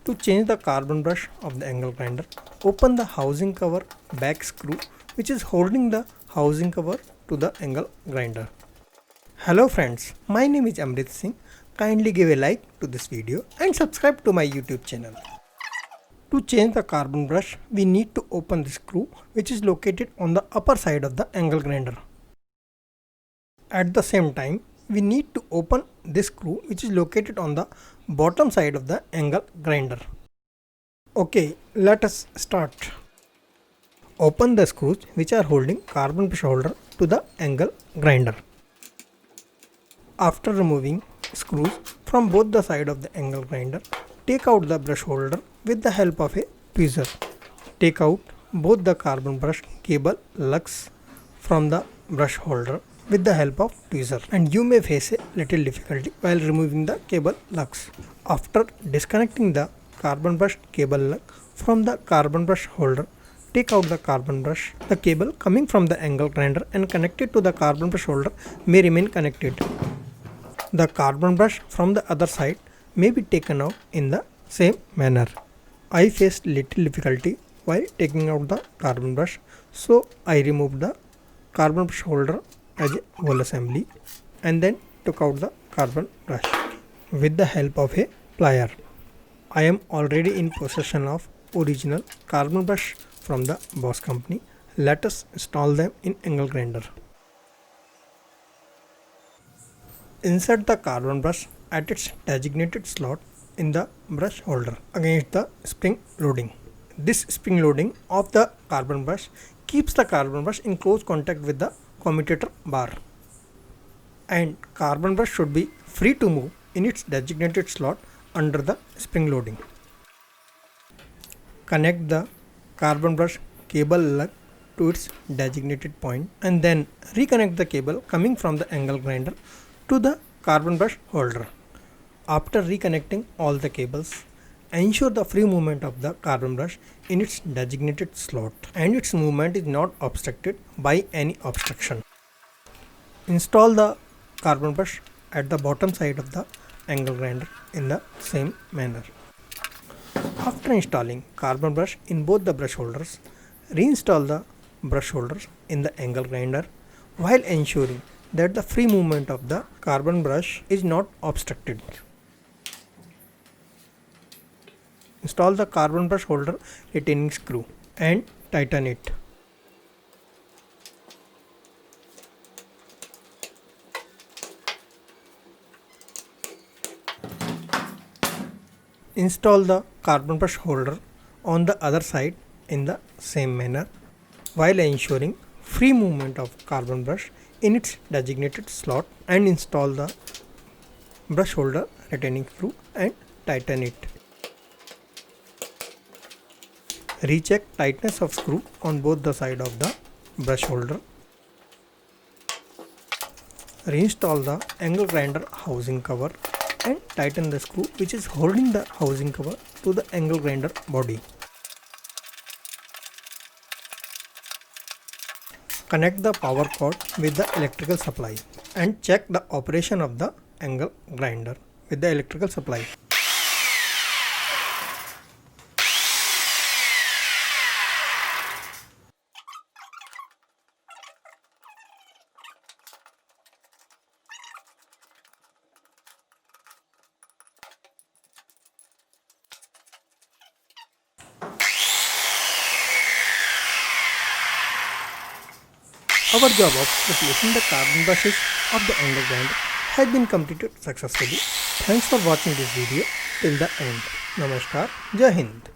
To change the carbon brush of the angle grinder, open the housing cover back screw which is holding the housing cover to the angle grinder. Hello friends, my name is Amrit Singh. Kindly give a like to this video and subscribe to my YouTube channel. To change the carbon brush, we need to open the screw which is located on the upper side of the angle grinder. At the same time, we need to open this screw which is located on the bottom side of the angle grinder. Okay, let us start. Open the screws which are holding carbon brush holder to the angle grinder. After removing screws from both the side of the angle grinder, take out the brush holder with the help of a tweezer. Take out both the carbon brush cable lugs from the brush holder with the help of tweezer, and you may face a little difficulty while removing the cable lugs. After disconnecting the carbon brush cable lug from the carbon brush holder, take out the carbon brush. The cable coming from the angle grinder and connected to the carbon brush holder may remain connected. The carbon brush from the other side may be taken out in the same manner. I faced little difficulty while taking out the carbon brush, so I removed the carbon brush holder as a whole assembly and then took out the carbon brush with the help of a plier. I am already in possession of original carbon brush from the Bosch company. Let us install them in angle grinder. Insert the carbon brush at its designated slot in the brush holder against the spring loading. This spring loading of the carbon brush keeps the carbon brush in close contact with the commutator bar, and carbon brush should be free to move in its designated slot under the spring loading. Connect the carbon brush cable lug to its designated point and then reconnect the cable coming from the angle grinder to the carbon brush holder. After reconnecting all the cables, ensure the free movement of the carbon brush in its designated slot and its movement is not obstructed by any obstruction. Install the carbon brush at the bottom side of the angle grinder in the same manner. After installing carbon brush in both the brush holders, reinstall the brush holders in the angle grinder while ensuring that the free movement of the carbon brush is not obstructed. Install the carbon brush holder retaining screw and tighten it. Install the carbon brush holder on the other side in the same manner while ensuring free movement of carbon brush in its designated slot, and install the brush holder retaining screw and tighten it. Recheck tightness of screw on both the side of the brush holder. Reinstall the angle grinder housing cover and tighten the screw which is holding the housing cover to the angle grinder body. Connect the power cord with the electrical supply and check the operation of the angle grinder with the electrical supply. Our job of replacing the carbon brushes of the angle grinder has been completed successfully. Thanks for watching this video till the end. Namaskar. Jai Hind.